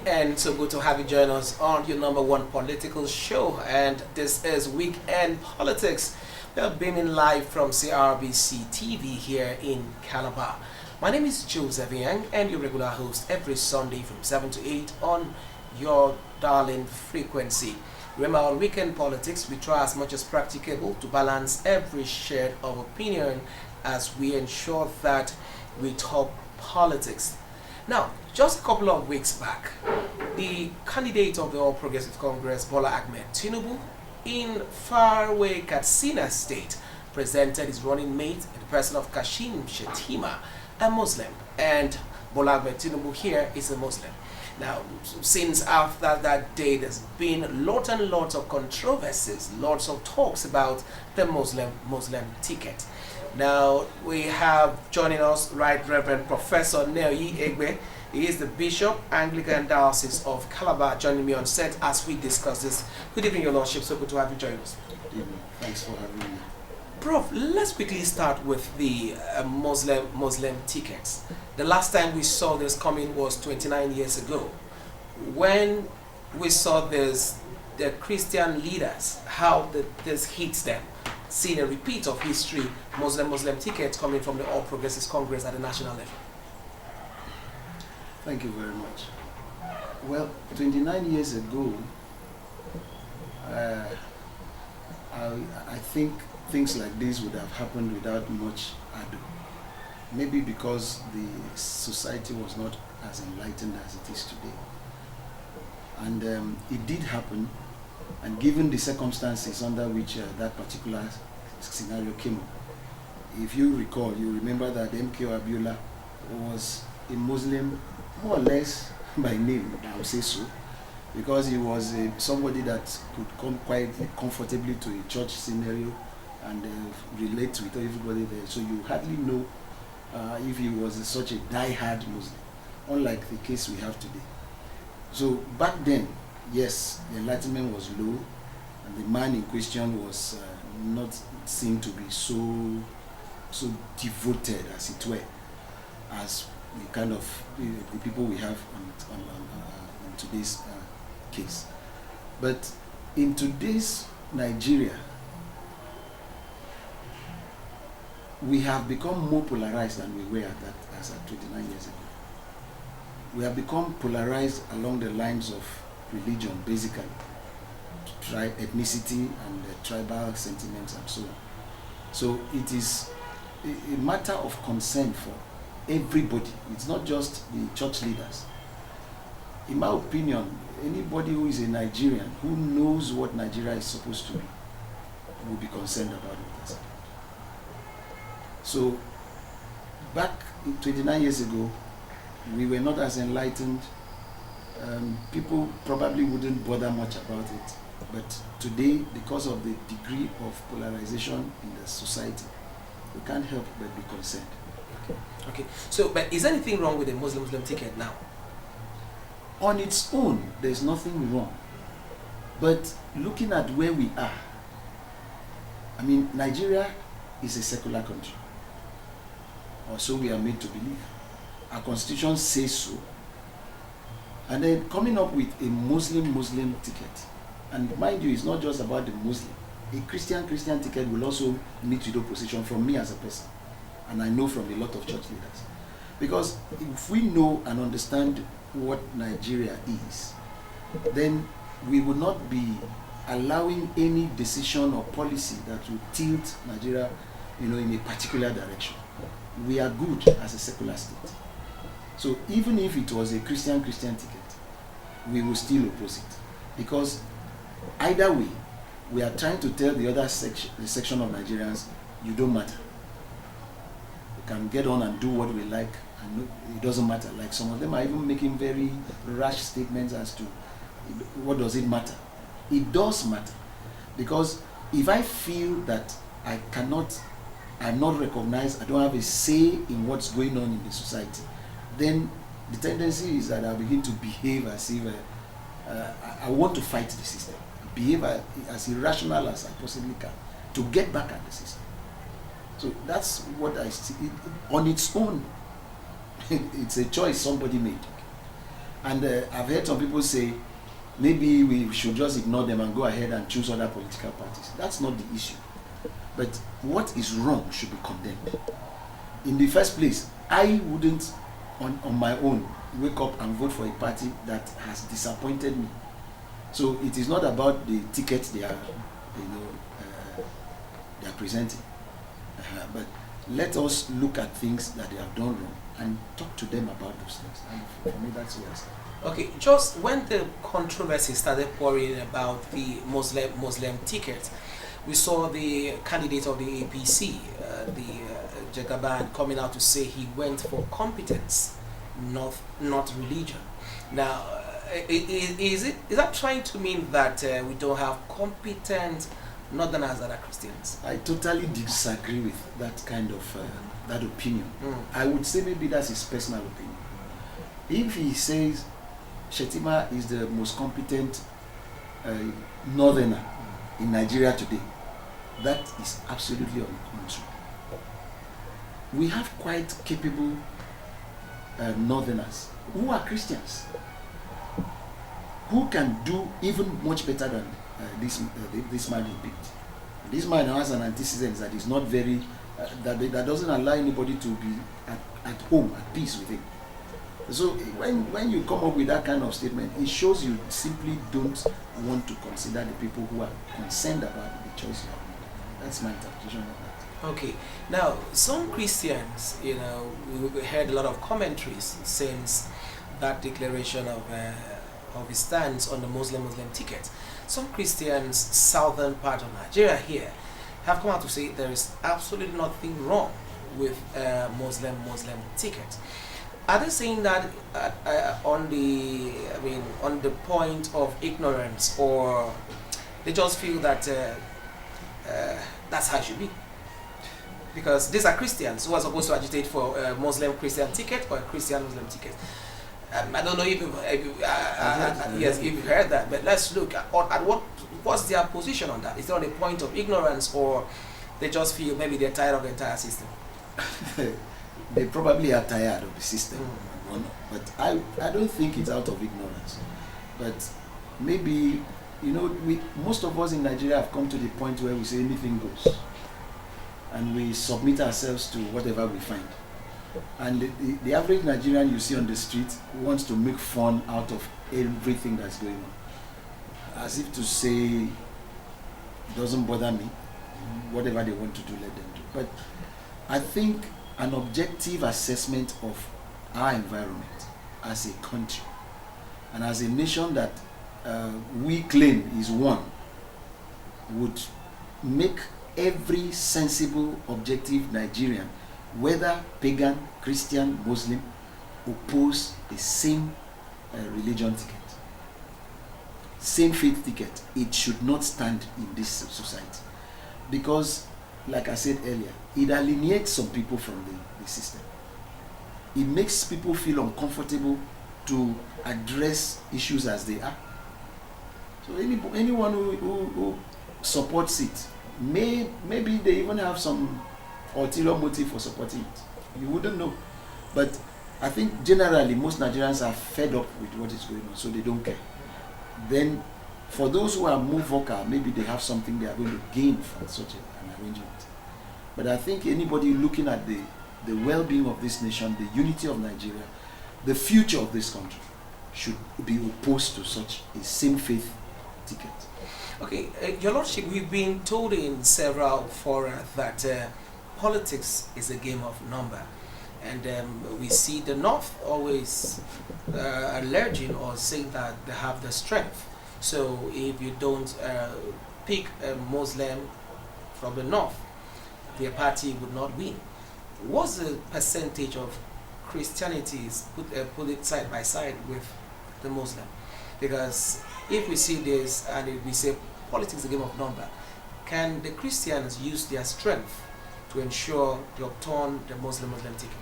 weekend. So good to have you join us on your number one political show. And this is Weekend Politics. We are beaming live from CRBC TV here in Calabar. My name is Joseph Yang, and your regular host every Sunday from 7 to 8 on your darling frequency. Remember, on Weekend Politics, we try as much as practicable to balance every shade of opinion as we ensure that we talk politics. Now, just a couple of weeks back, the candidate of the All Progressive Congress, Bola Ahmed Tinubu, in faraway Katsina State, presented his running mate in the person of Kashim Shettima, a Muslim, and Bola Ahmed Tinubu here is a Muslim. Now, since after that day, there's been lots and lots of controversies, lots of talks about the Muslim ticket. Now, we have joining us Right Reverend Professor Neoyi Egbe. He is the Bishop, Anglican Diocese of Calabar, joining me on set as we discuss this. Good evening, Your Lordship. So good to have you join us. Good evening. Thanks for having me. Prof, let's quickly start with the Muslim tickets. The last time we saw this coming was 29 years ago. When we saw this, the Christian leaders, how this hits them, seeing a repeat of history, Muslim tickets coming from the All Progressives Congress at the national level. Thank you very much. Well, 29 years ago, I think things like this would have happened without much ado. Maybe because the society was not as enlightened as it is today. And it did happen, and given the circumstances under which that particular scenario came up, if you recall, you remember that MK Abiola was a Muslim, more or less by name, I would say so, because he was somebody that could come quite comfortably to a church scenario and relate with everybody there. So you hardly know if he was such a die-hard Muslim, unlike the case we have today. So back then, yes, the enlightenment was low, and the man in question was not seen to be so devoted, as it were, as the kind of the people we have on today's case. But in today's Nigeria, we have become more polarized than we were as at 29 years ago. We have become polarized along the lines of religion, basically, ethnicity and tribal sentiments and so on. So it is a matter of concern for everybody. It's not just the church leaders. In my opinion, anybody who is a Nigerian, who knows what Nigeria is supposed to be, will be concerned about it. So back 29 years ago, we were not as enlightened. People probably wouldn't bother much about it. But today, because of the degree of polarization in the society, we can't help but be concerned. Okay. So, but is anything wrong with the Muslim ticket now? On its own, there's nothing wrong. But looking at where we are, I mean, Nigeria is a secular country. Or so we are made to believe. Our constitution says so. And then coming up with a Muslim ticket, and mind you, it's not just about the Muslim. A Christian ticket will also meet with opposition from me as a person, and I know from a lot of church leaders. Because if we know and understand what Nigeria is, then we will not be allowing any decision or policy that will tilt Nigeria, in a particular direction. We are good as a secular state. So even if it was a Christian ticket, we will still oppose it. Because either way, we are trying to tell the other section of Nigerians, you don't matter. We can get on and do what we like, and it doesn't matter. Like some of them are even making very rash statements as to what does it matter. It does matter. Because if I feel that I'm not recognized, I don't have a say in what's going on in the society, then the tendency is that I'll begin to behave as if I want to fight the system, behave as irrational as I possibly can to get back at the system. So that's what I see. On its own, it's a choice somebody made. And I've heard some people say maybe we should just ignore them and go ahead and choose other political parties. That's not the issue. But what is wrong should be condemned. In the first place, I wouldn't on my own wake up and vote for a party that has disappointed me. So it is not about the tickets they are, they are presenting. But let us look at things that they have done wrong and talk to them about those things. And for me, that's what I say. Okay, just when the controversy started pouring about the Muslim ticket, we saw the candidate of the APC, Jagaban, coming out to say he went for competence, not religion. Now, is that trying to mean that we don't have competent Northerners that are Christians? I totally disagree with that kind of that opinion. I would say maybe that's his personal opinion. If he says Shettima is the most competent Northerner in Nigeria today, that is absolutely untrue. We have quite capable Northerners who are Christians, who can do even much better than this man he picked. This man has an antecedent that is not very, that doesn't allow anybody to be at home, at peace with him. So when you come up with that kind of statement, it shows you simply don't want to consider the people who are concerned about the choice you have made. That's my interpretation of that. Okay. Now, some Christians, we heard a lot of commentaries since that declaration of his stance on the Muslim ticket. Some Christians, southern part of Nigeria here, have come out to say there is absolutely nothing wrong with Muslim ticket. Are they saying that on the point of ignorance, or they just feel that that's how it should be? Because these are Christians who are supposed to agitate for a Muslim Christian ticket or a Christian Muslim ticket. I don't know if you've heard that, but let's look at what's their position on that. Is it on a point of ignorance, or they just feel maybe they're tired of the entire system? They probably are tired of the system, but I don't think it's out of ignorance. But maybe, most of us in Nigeria have come to the point where we say anything goes, and we submit ourselves to whatever we find. And the average Nigerian you see on the street wants to make fun out of everything that's going on, as if to say, it doesn't bother me, whatever they want to do, let them do. But I think an objective assessment of our environment as a country and as a nation that we claim is one would make every sensible, objective Nigerian, whether pagan, Christian, Muslim, oppose the same religion ticket, same faith ticket. It should not stand in this society, because, like I said earlier, it alienates some people from the system. It makes people feel uncomfortable to address issues as they are. So anyone who supports it, maybe they even have some ulterior motive for supporting it. You wouldn't know. But I think generally most Nigerians are fed up with what is going on, so they don't care. Then for those who are more vocal, maybe they have something they are going to gain from such an arrangement. But I think anybody looking at the well-being of this nation, the unity of Nigeria, the future of this country, should be opposed to such a same-faith ticket. Okay, Your Lordship, we've been told in several fora that politics is a game of number. And we see the North always alleging or saying that they have the strength. So if you don't pick a Muslim from the North, their party would not win. What's the percentage of Christianity put it side by side with the Muslim? Because if we see this and if we say politics is a game of number, can the Christians use their strength to ensure they obtain the Muslim ticket?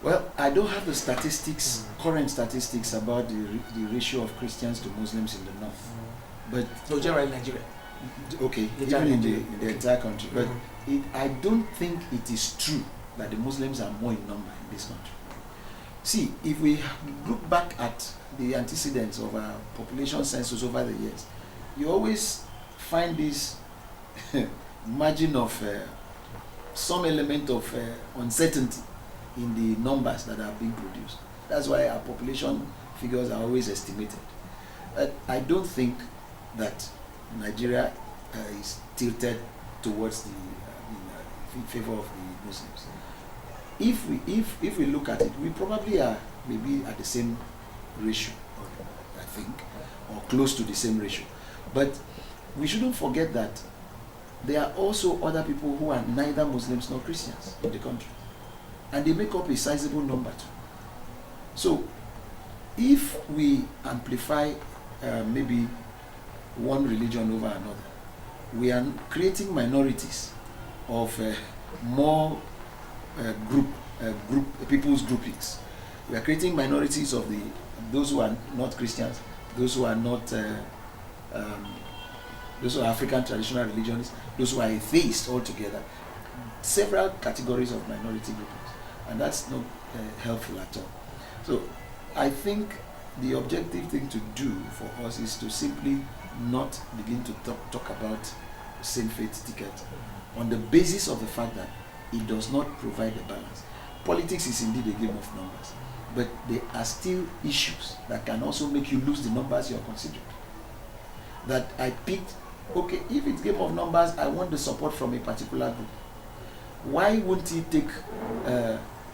Well, I don't have the statistics, current statistics about the ratio of Christians to Muslims in the North. But no, generally in Nigeria. Okay, even in the entire country. But I don't think it is true that the Muslims are more in number in this country. See, if we look back at the antecedents of our population census over the years, you always find this margin of some element of uncertainty in the numbers that are being produced. That's why our population figures are always estimated. I don't think that Nigeria is tilted towards in favor of the Muslims. If we look at it, we probably are maybe at the same ratio, I think, or close to the same ratio. But we shouldn't forget that there are also other people who are neither Muslims nor Christians in the country, and they make up a sizable number too. So, if we amplify maybe one religion over another, we are creating minorities of more people's groupings. We are creating minorities of those who are not Christians, those who are not those who are African traditional religionists, those who are atheists altogether. Several categories of minority groupings, and that's not helpful at all. So I think the objective thing to do for us is to simply not begin to talk about same faith ticket on the basis of the fact that it does not provide a balance. Politics is indeed a game of numbers, but there are still issues that can also make you lose the numbers you're considering. That I picked, okay, if it's game of numbers, I want the support from a particular group. Why wouldn't he take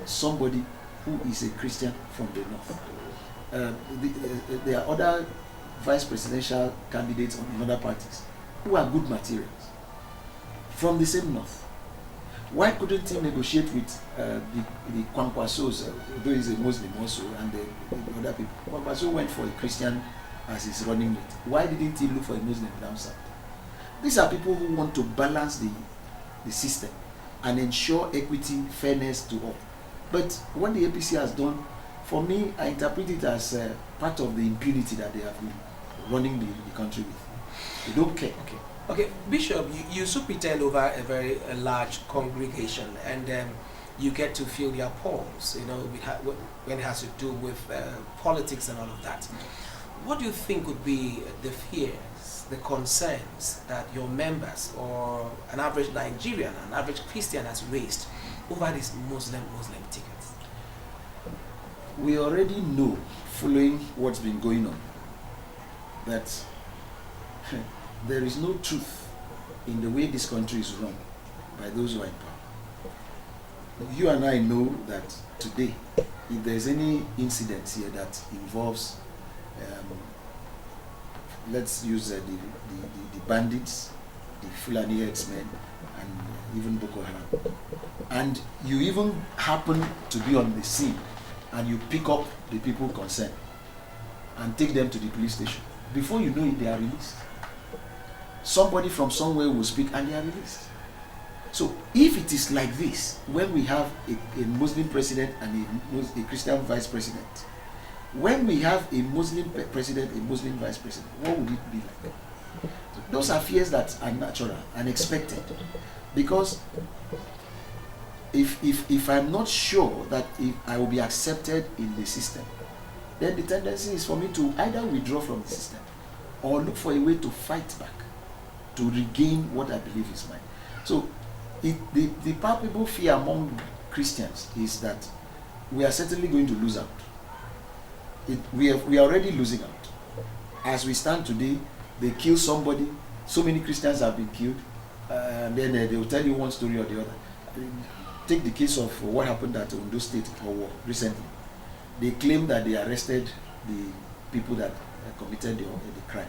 somebody who is a Christian from the north? There are other vice presidential candidates in other parties who are good materials from the same north. Why couldn't he negotiate with the Kwankwasos, though he's a Muslim also, and the other people? Kwankwaso went for a Christian as his running mate. Why didn't he look for a Muslim down south? These are people who want to balance the system and ensure equity, fairness to all. But what the APC has done, for me, I interpret it as part of the impunity that they have been running the country with. They don't care. Okay, Bishop, you superintend over a very large congregation, and you get to feel their pulse, when it has to do with politics and all of that. What do you think would be the fears, the concerns that your members or an average Nigerian, an average Christian has raised over these Muslim tickets? We already know, following what's been going on, that there is no truth in the way this country is run by those who are in power. You and I know that today, if there's any incident here that involves, let's use the bandits, the Fulani herdsmen, and even Boko Haram, and you even happen to be on the scene and you pick up the people concerned and take them to the police station, before you know it, they are released. Somebody from somewhere will speak and they are released. So if it is like this, when we have a Muslim president and a Christian vice president, when we have a Muslim president, a Muslim vice president, what would it be like? So those are fears that are natural and expected. Because if I'm not sure that if I will be accepted in the system, then the tendency is for me to either withdraw from the system or look for a way to fight back, to regain what I believe is mine. So the palpable fear among Christians is that we are certainly going to lose out. We are already losing out. As we stand today, they kill somebody, so many Christians have been killed, and then they will tell you one story or the other. Take the case of what happened at Ondo State War recently. They claim that they arrested the people that committed the crime.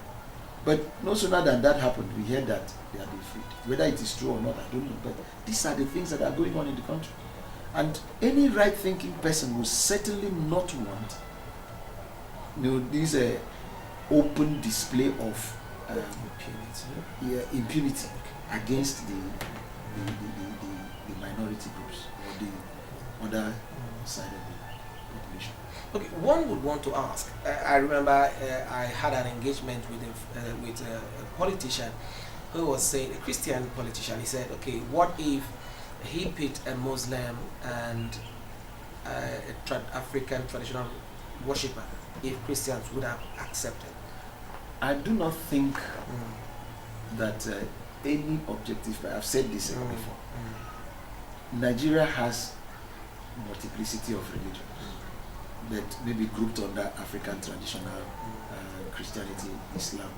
But no sooner than that happened, we heard that they have been freed. Whether it is true or not, I don't know. But these are the things that are going on in the country. And any right-thinking person will certainly not want this open display of impunity against the minority groups or the other side of the population. Okay, one would want to ask. I remember I had an engagement with a politician who was saying, a Christian politician. He said, okay, what if he picked a Muslim and African traditional worshipper if Christians would have accepted? I do not think that any objective, I've said this before, Nigeria has multiplicity of religions that may be grouped under African traditional Christianity, Islam,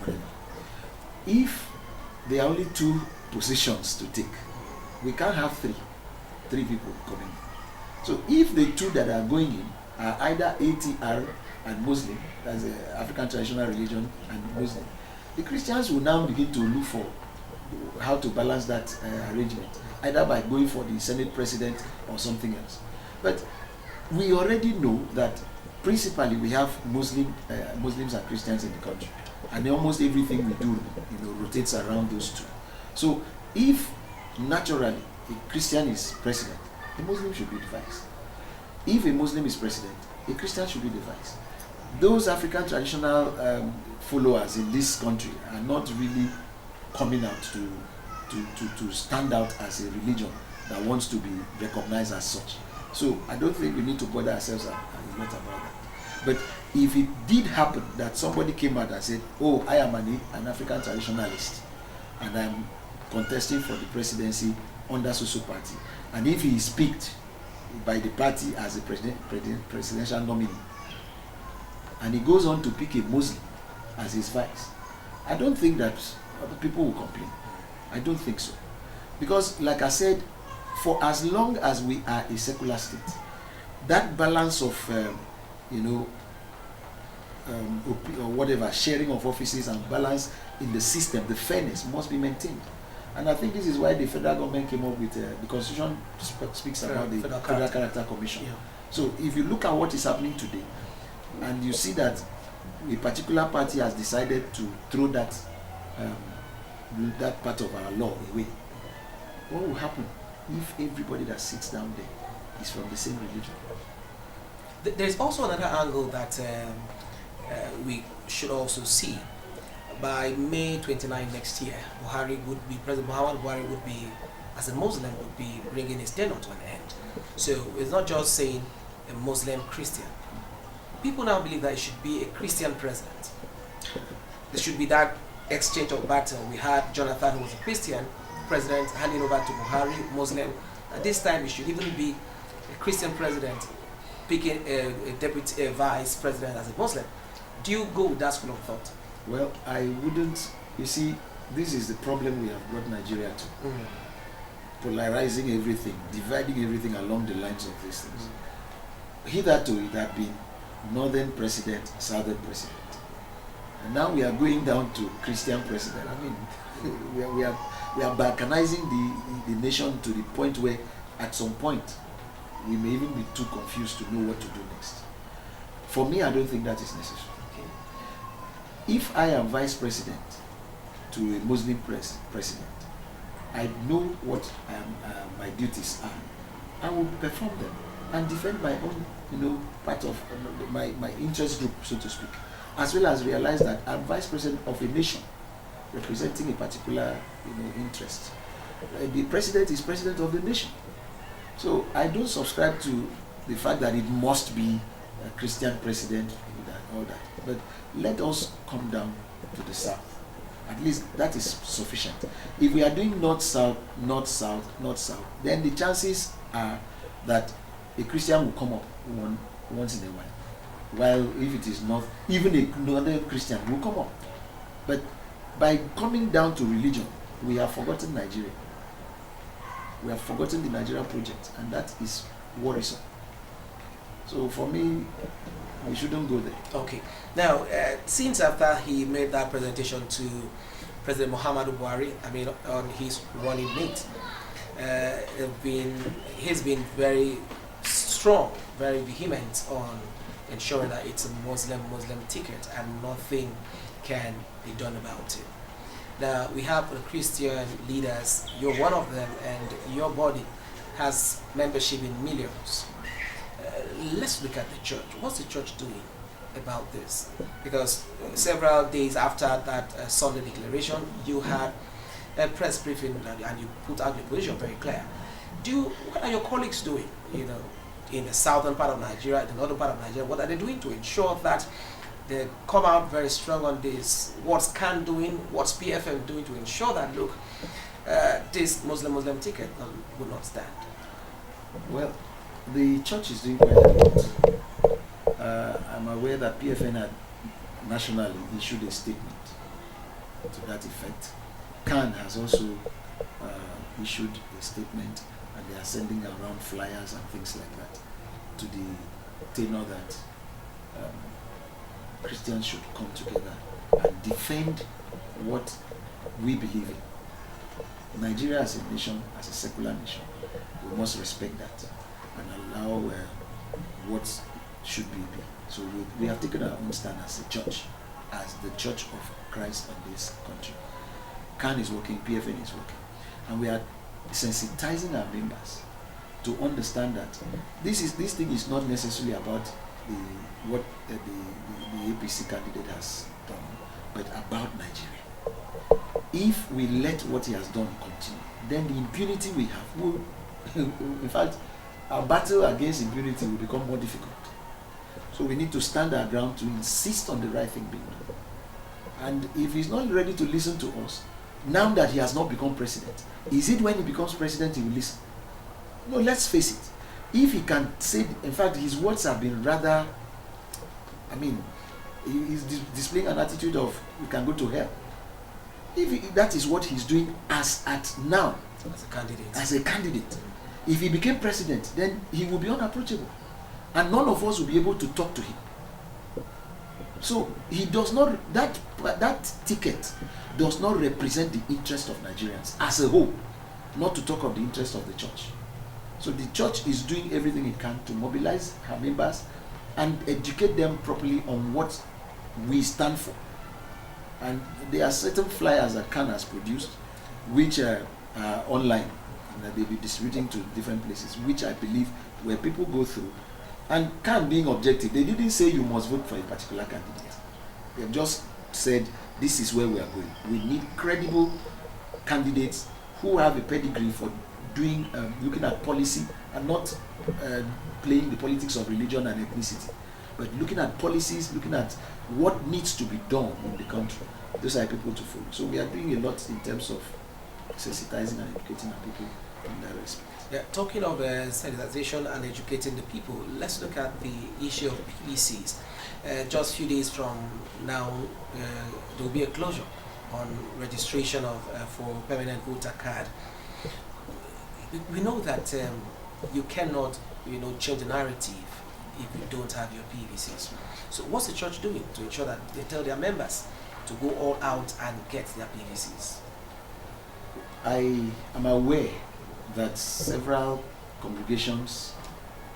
whatever. If there are only two positions to take, we can't have three people coming. So if the two that are going in are either ATR and Muslim, that's African traditional religion and Muslim, the Christians will now begin to look for how to balance that arrangement, either by going for the Senate president or something else. But we already know that principally we have Muslims and Christians in the country, and almost everything we do, rotates around those two. So if naturally a Christian is president, a Muslim should be the vice. If a Muslim is president, a Christian should be the vice. Those African traditional followers in this country are not really coming out to stand out as a religion that wants to be recognized as such. So I don't think we need to bother ourselves a lot about that. But if it did happen that somebody came out and said, oh, I am an African traditionalist and I'm contesting for the presidency under social party, and if he is picked by the party as a presidential nominee, and he goes on to pick a Muslim as his vice, I don't think that people will complain. I don't think so. Because like I said, for as long as we are a secular state, that balance of or whatever, sharing of offices and balance in the system, the fairness must be maintained. And I think this is why the federal government came up with the Constitution speaks about the Federal Character Commission. Yeah. So if you look at what is happening today, and you see that a particular party has decided to throw that part of our law away, what will happen if everybody that sits down there is from the same religion? There's also another angle that we should also see. By May 29 next year, President Muhammadu Buhari would be, as a Muslim, would be bringing his tenure to an end. So it's not just saying a Muslim Christian. People now believe that it should be a Christian president. There should be that exchange of battle. We had Jonathan, who was a Christian president, handing over to Buhari, Muslim. At this time, it should even be a Christian president picking a vice president as a Muslim. Do you go with that school of thought? Well, I wouldn't. You see, this is the problem we have brought Nigeria to. Polarizing everything, dividing everything along the lines of these things. Hitherto, it had been northern president, southern president. And now we are going down to Christian president. I mean, we are balkanizing the nation to the point where, at some point, we may even be too confused to know what to do next. For me, I don't think that is necessary. If I am vice president to a Muslim president, I know what my duties are. I will perform them and defend my own, part of my interest group, so to speak, as well as realize that I'm vice president of a nation representing a particular, interest. The president is president of the nation. So I don't subscribe to the fact that it must be a Christian president, all that. But let us come down to the south. At least that is sufficient. If we are doing north-south, north-south, north-south, then the chances are that a Christian will come up once in a while. While if it is not, even a northern Christian will come up. But by coming down to religion, we have forgotten Nigeria. We have forgotten the Nigeria project, and that is worrisome. So for me, we shouldn't go there. Okay. Now, since after he made that presentation to President Muhammadu Buhari, on his running mate, he's been very strong, very vehement on ensuring that it's a Muslim ticket and nothing can be done about it. Now, we have the Christian leaders. You're one of them, and your body has membership in millions. Let's look at the church. What's the church doing about this? Because several days after that Sunday declaration, you had a press briefing and you put out your position very clear. What are your colleagues doing? in the southern part of Nigeria, the northern part of Nigeria, what are they doing to ensure that they come out very strong on this? What's CAN doing? What's PFM doing to ensure that, look, this Muslim ticket will not stand? Well, the church is doing quite a lot. I'm aware that PFN had nationally issued a statement to that effect. CAN has also issued a statement, and they are sending around flyers and things like that to the tenor that Christians should come together and defend what we believe in. Nigeria as a nation, as a secular nation, we must respect that and allow what should be. So we have taken our own stand as a church, as the Church of Christ in this country. CAN is working, PFN is working, and we are sensitizing our members to understand that this thing is not necessarily about what the APC candidate has done, but about Nigeria. If we let what he has done continue, then the impunity we have will, in fact, our battle against impunity will become more difficult. So we need to stand our ground to insist on the right thing being done. And if he's not ready to listen to us, now that he has not become president, is it when he becomes president he will listen? No, let's face it. If he can say, in fact, his words have been rather, he's displaying an attitude of, you can go to hell. If that is what he's doing as at now, as a candidate, if he became president, then he will be unapproachable. And none of us will be able to talk to him. So he does not, that ticket does not represent the interest of Nigerians as a whole, not to talk of the interest of the church. So the church is doing everything it can to mobilize her members and educate them properly on what we stand for. And there are certain flyers that CAN has produced, which are online, and that they'll be distributing to different places, which I believe where people go through. And CAN being objective, they didn't say you must vote for a particular candidate. They've just said this is where we are going. We need credible candidates who have a pedigree for doing, looking at policy and not playing the politics of religion and ethnicity, but looking at policies, looking at what needs to be done in the country. Those are people to follow. So we are doing a lot in terms of sensitizing and educating our people in that respect. Yeah, talking of sensitization and educating the people, let's look at the issue of PVCs. Just a few days from now, there will be a closure on registration of for permanent voter card. We know that you cannot, change the narrative if you don't have your PVCs. So what's the church doing to ensure that they tell their members to go all out and get their PVCs? I am aware that several congregations,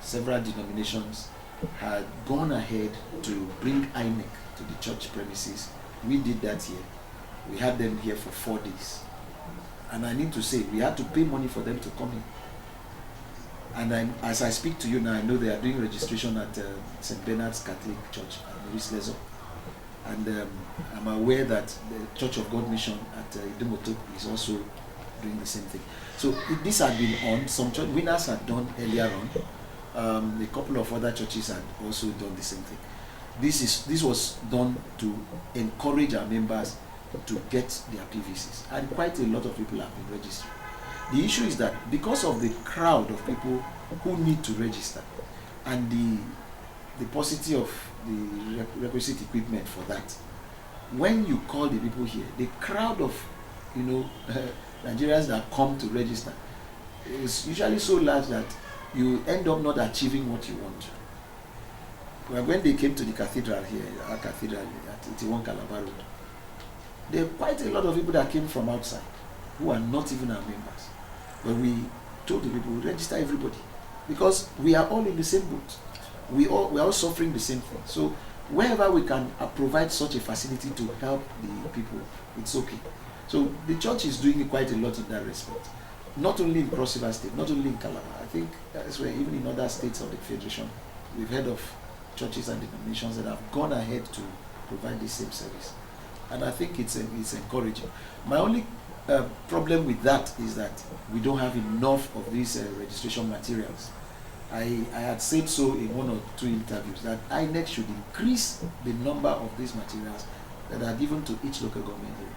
several denominations had gone ahead to bring INEC to the church premises. We did that here. We had them here for 4 days. And I need to say, we had to pay money for them to come in. And as I speak to you now, I know they are doing registration at St. Bernard's Catholic Church at Maurice Lezo. And I'm aware that the Church of God Mission at Idumoto is also doing the same thing. So this had been on. Some church winners had done earlier on. A couple of other churches had also done the same thing. This was done to encourage our members to get their PVCs, and quite a lot of people have been registered. The issue is that because of the crowd of people who need to register and the paucity of the requisite equipment for that, when you call the people here, the crowd of Nigerians that come to register is usually so large that you end up not achieving what you want. Well, when they came to the cathedral here, our cathedral at 81 Calabar Road, there are quite a lot of people that came from outside who are not even our members. But we told the people, register everybody, because we are all in the same boat. We are all suffering the same thing. So wherever we can provide such a facility to help the people, it's okay. So the church is doing quite a lot in that respect. Not only in Cross River State, not only in Calabar. I think that's where even in other states of the Federation, we've heard of churches and denominations that have gone ahead to provide the same service. And I think it's encouraging. My only problem with that is that we don't have enough of these registration materials. I had said so in one or two interviews that INEC should increase the number of these materials that are given to each local government area.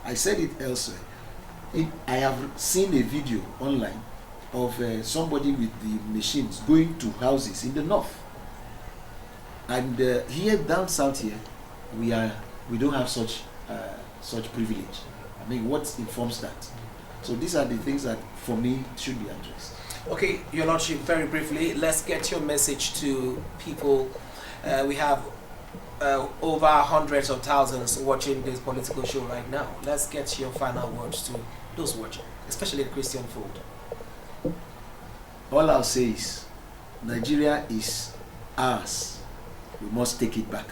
I said it elsewhere. I have seen a video online of somebody with the machines going to houses in the north, and here down south here we don't have such privilege. I mean, what informs that? So these are the things that for me should be addressed. Okay, Your Lordship, very briefly, let's get your message to people. We have over hundreds of thousands watching this political show right now. Let's get your final words to those watching, especially the Christian fold. All I'll say is, Nigeria is ours. We must take it back.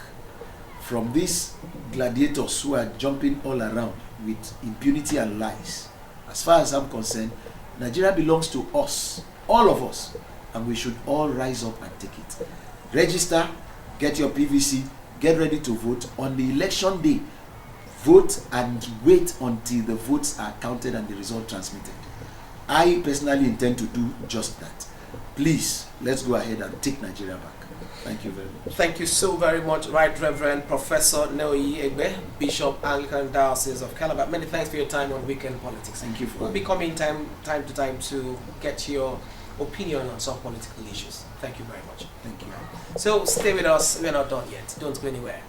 From these gladiators who are jumping all around with impunity and lies, as far as I'm concerned, Nigeria belongs to us, all of us, and we should all rise up and take it. Register, get your PVC, get ready to vote. On the election day, vote and wait until the votes are counted and the result transmitted. I personally intend to do just that. Please, let's go ahead and take Nigeria back. Thank you very much. Thank you so very much, Right Reverend Professor Neoyi Egbe, Bishop Anglican Diocese of Calabar. Many thanks for your time on Weekend Politics. Thank you for We'll be coming time to time to get your opinion on some political issues. Thank you very much. Thank you. So stay with us. We're not done yet. Don't go anywhere.